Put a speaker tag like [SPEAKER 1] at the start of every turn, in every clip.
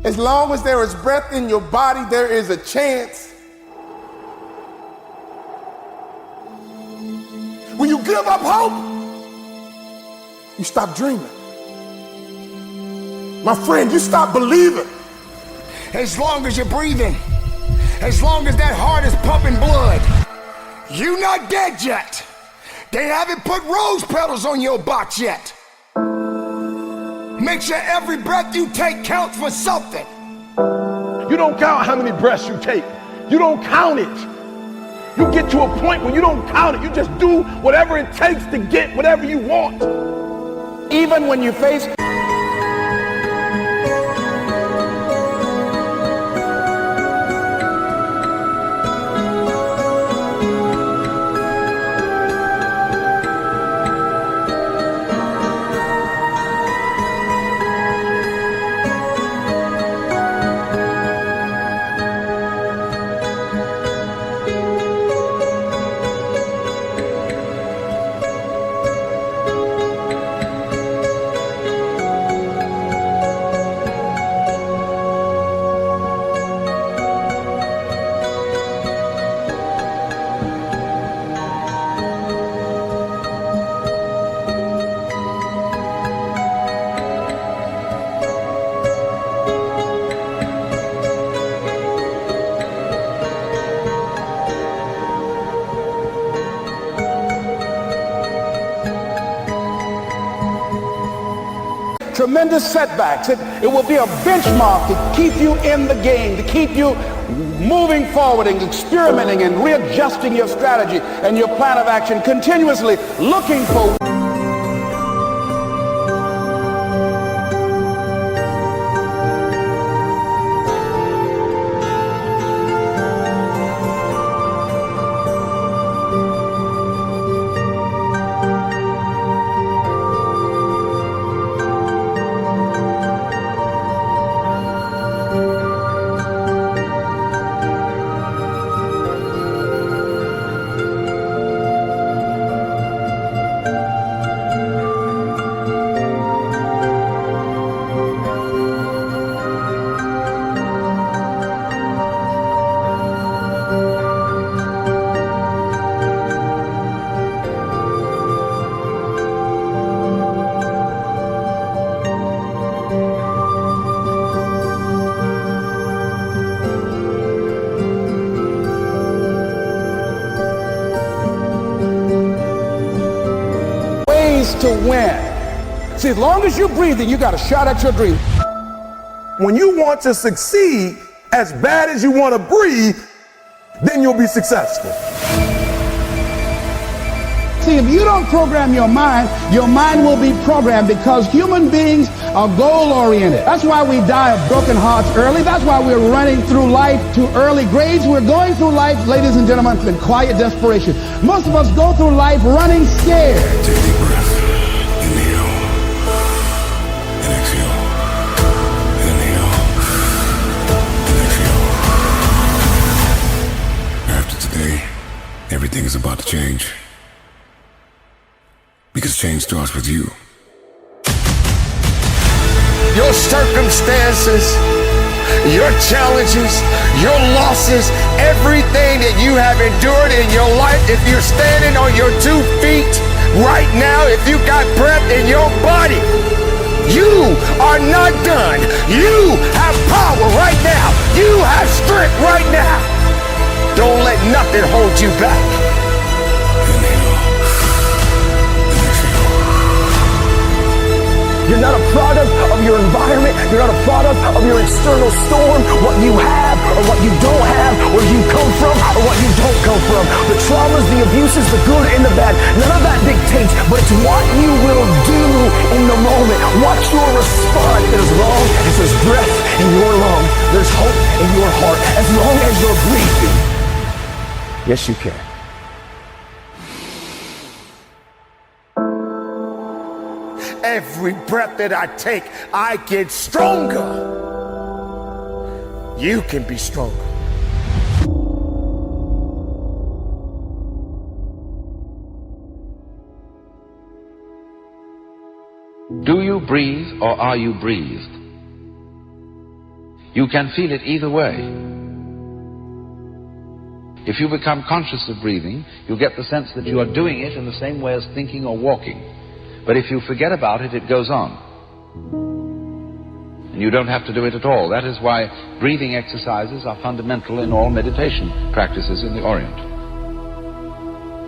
[SPEAKER 1] As long as there is breath in your body, there is a chance. When you give up hope, you stop dreaming. My friend, you stop believing.
[SPEAKER 2] As long as you're breathing, as long as that heart is pumping blood, you're not dead yet. They haven't put rose petals on your box yet. Make sure every breath you take counts for something.
[SPEAKER 3] You don't count how many breaths you take. You don't count it. You get to a point where you don't count it. You just do whatever it takes to get whatever you want.
[SPEAKER 1] Even when you face tremendous setbacks, it will be a benchmark to keep you in the game, to keep you moving forward and experimenting and readjusting your strategy and your plan of action, continuously looking for to win. See, as long as you're breathing, you got a shot at your dream.
[SPEAKER 3] When you want to succeed as bad as you want to breathe, then you'll be successful.
[SPEAKER 4] See, if you don't program your mind will be programmed, because human beings are goal-oriented. That's why we die of broken hearts early. That's why we're running through life to early grades. We're going through life, ladies and gentlemen, in quiet desperation. Most of us go through life running scared.
[SPEAKER 5] Take a deep breath. Inhale. And exhale. Inhale. And exhale. After today, everything is about to change. Because change starts with you.
[SPEAKER 2] Your circumstances, your challenges, your losses, everything that you have endured in your life, if you're standing on your 2 feet right now, if you got breath in your body, you are not done. You have power right now. You have strength right now. Don't let nothing hold you back.
[SPEAKER 6] You're not a product of your environment. You're not a product of your external storm, what you have or what you don't have, where you come from or what you don't come from. The traumas, the abuses, the good and the bad, none of that dictates, but it's what you will do in the moment. What your response. As long as there's breath in your lungs, there's hope in your heart. As long as you're breathing, yes, you can.
[SPEAKER 2] Every breath that I take, I get stronger. You can be stronger.
[SPEAKER 7] Do you breathe or are you breathed? You can feel it either way. If you become conscious of breathing, you'll get the sense that you are doing it in the same way as thinking or walking. But if you forget about it, it goes on. And you don't have to do it at all. That is why breathing exercises are fundamental in all meditation practices in the Orient.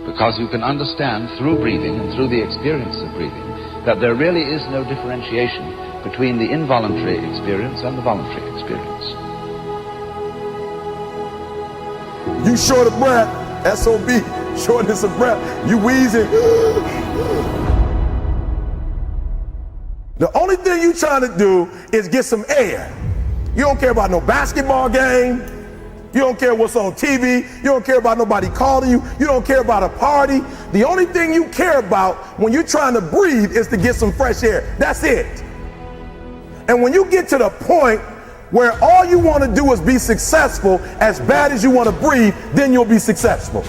[SPEAKER 7] Because you can understand through breathing and through the experience of breathing that there really is no differentiation between the involuntary experience and the voluntary experience.
[SPEAKER 2] You short of breath, SOB, shortness of breath, you wheezing. The only thing you trying to do is get some air. You don't care about no basketball game. You don't care what's on TV. You don't care about nobody calling you. You don't care about a party. The only thing you care about when you're trying to breathe is to get some fresh air. That's it. And when you get to the point where all you want to do is be successful as bad as you want to breathe, then you'll be successful.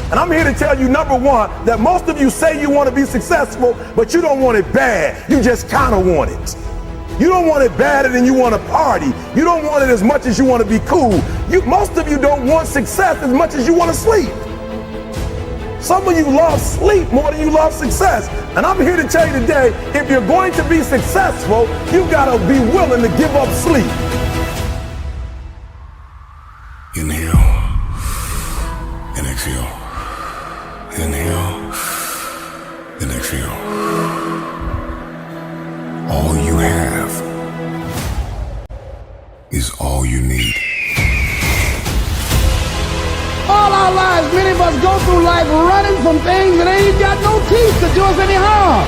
[SPEAKER 2] And I'm here to tell you, number one, that most of you say you want to be successful, but you don't want it bad. You just kind of want it. You don't want it badder than you want to party. You don't want it as much as you want to be cool. Most of you don't want success as much as you want to sleep. Some of you love sleep more than you love success. And I'm here to tell you today, if you're going to be successful, you got to be willing to give up sleep.
[SPEAKER 5] Inhale and exhale. Inhale and exhale. All you have is all you need.
[SPEAKER 4] All our lives, many of us go through life running from things that ain't got no teeth to do us any harm.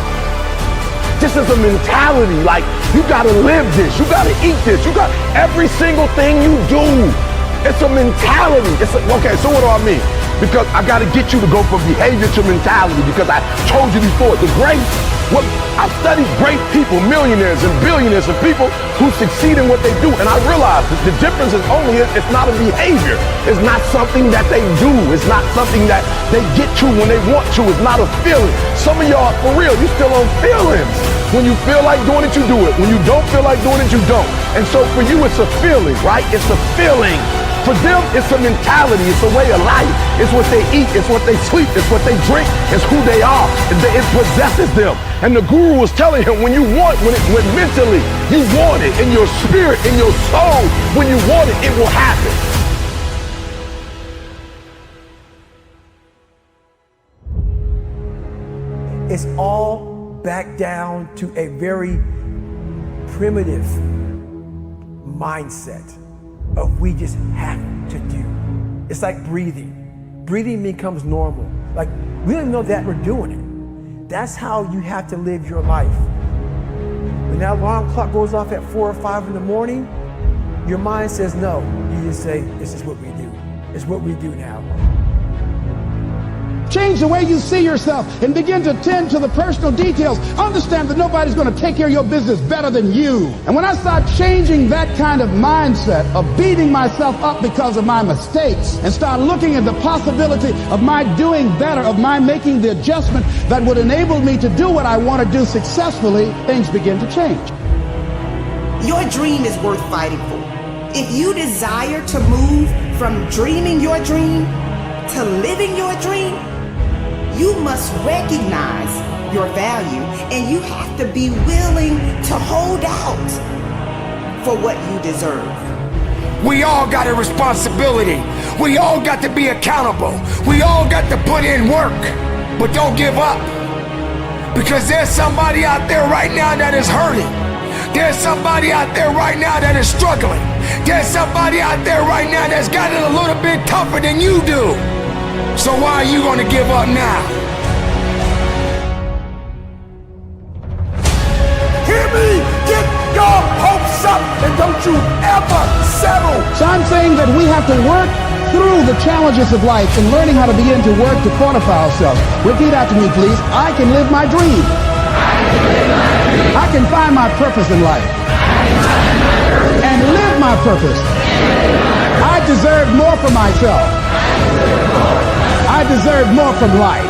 [SPEAKER 3] This is a mentality, like you gotta live this, you gotta eat this, you got every single thing you do. It's a mentality. Okay, so what do I mean? Because I gotta get you to go from behavior to mentality, because I told you before, I've studied great people, millionaires and billionaires and people who succeed in what they do, and I realize that the difference is only it's not a behavior. It's not something that they do. It's not something that they get to when they want to. It's not a feeling. Some of y'all, for real, you still on feelings. When you feel like doing it, you do it. When you don't feel like doing it, you don't. And so for you, it's a feeling, right? It's a feeling. For them, it's a mentality. It's a way of life. It's what they eat. It's what they sleep. It's what they drink. It's who they are. It possesses them. And the guru was telling him, when mentally you want it, in your spirit, in your soul, when you want it, it will happen.
[SPEAKER 6] It's all back down to a very primitive mindset of we just have to do. It's like breathing. Breathing becomes normal. Like we don't even know that we're doing it. That's how you have to live your life. When that alarm clock goes off at 4 or 5 in the morning, your mind says no. You just say, this is what we do. It's what we do now.
[SPEAKER 4] Change the way you see yourself and begin to tend to the personal details. Understand that nobody's going to take care of your business better than you. And when I start changing that kind of mindset of beating myself up because of my mistakes and start looking at the possibility of my doing better, of my making the adjustment that would enable me to do what I want to do successfully, things begin to change.
[SPEAKER 8] Your dream is worth fighting for. If you desire to move from dreaming your dream to living your dream, you must recognize your value, and you have to be willing to hold out for what you deserve.
[SPEAKER 2] We all got a responsibility. We all got to be accountable. We all got to put in work, but don't give up. Because there's somebody out there right now that is hurting. There's somebody out there right now that is struggling. There's somebody out there right now that's got it a little bit tougher than you do. So why are you going to give up now? Hear me! Get your hopes up and don't you ever settle!
[SPEAKER 4] So I'm saying that we have to work through the challenges of life and learning how to begin to work to fortify ourselves. Repeat after me, please. I can live my dream. I can find my purpose in life. And live my purpose. I deserve more for myself. I deserve more from life.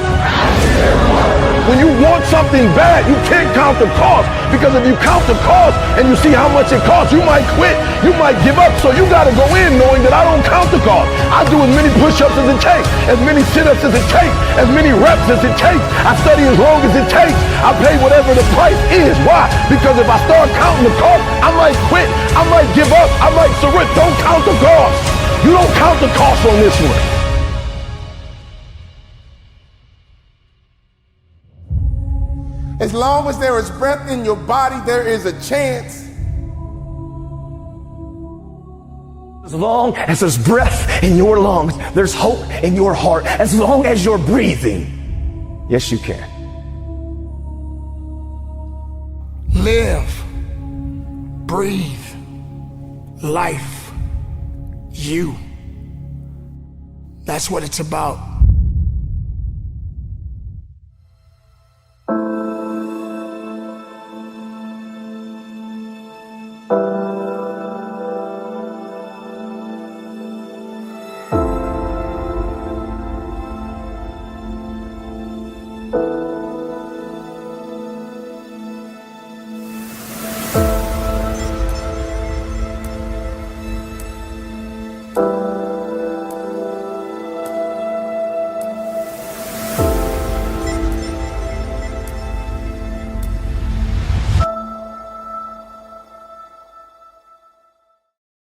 [SPEAKER 3] when you want something bad, you can't count the cost, because if you count the cost and you see how much it costs, you might quit, you might give up. So you got to go in knowing that I don't count the cost. I do as many push-ups as it takes, as many sit-ups as it takes, as many reps as it takes. I study as long as it takes. I pay whatever the price is. Why? Because if I start counting the cost, I might quit, I might give up, I might surrender. Don't count the cost. You don't count the cost on this one.
[SPEAKER 2] As long as there is breath in your body, there is a chance.
[SPEAKER 6] As long as there's breath in your lungs, there's hope in your heart. As long as you're breathing, yes, you can.
[SPEAKER 2] Live, breathe, life, you. That's what it's about.